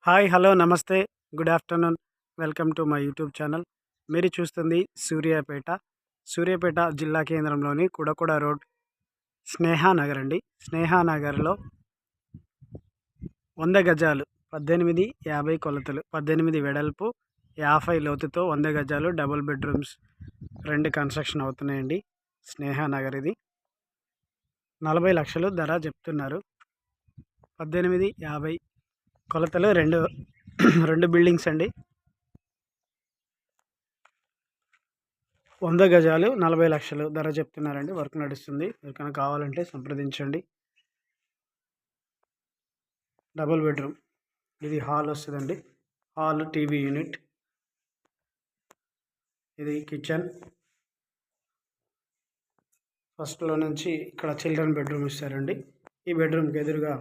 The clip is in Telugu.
హాయ్ హలో నమస్తే good afternoon welcome to my YouTube channel. మీరు చూస్తుంది సూర్యాపేట జిల్లా కేంద్రంలోని కుడకుడ రోడ్ స్నేహానగర్ అండి. స్నేహానగర్లో 100 గజాలు 1850 కొలతలు 18 వెడల్పు 50 లోతుతో 100 గజాలు డబుల్ బెడ్రూమ్స్ 2 కన్స్ట్రక్షన్ అవుతున్నాయండి. స్నేహానగర్ ఇది 40 లక్షలు ధర చెప్తున్నారు. 1850 కొలతలు రెండు బిల్డింగ్స్ అండి. 100 గజాలు 40 లక్షలు ధర చెప్తున్నారండి. వర్క్ నడుస్తుంది. ఎవరికైనా కావాలంటే సంప్రదించండి. డబుల్ బెడ్రూమ్, ఇది హాల్ వస్తుందండి. హాల్, టీవీ యూనిట్, ఇది కిచెన్. ఫస్ట్లో నుంచి ఇక్కడ చిల్డ్రన్ బెడ్రూమ్ ఇస్తారండి. ఈ బెడ్రూమ్కి ఎదురుగా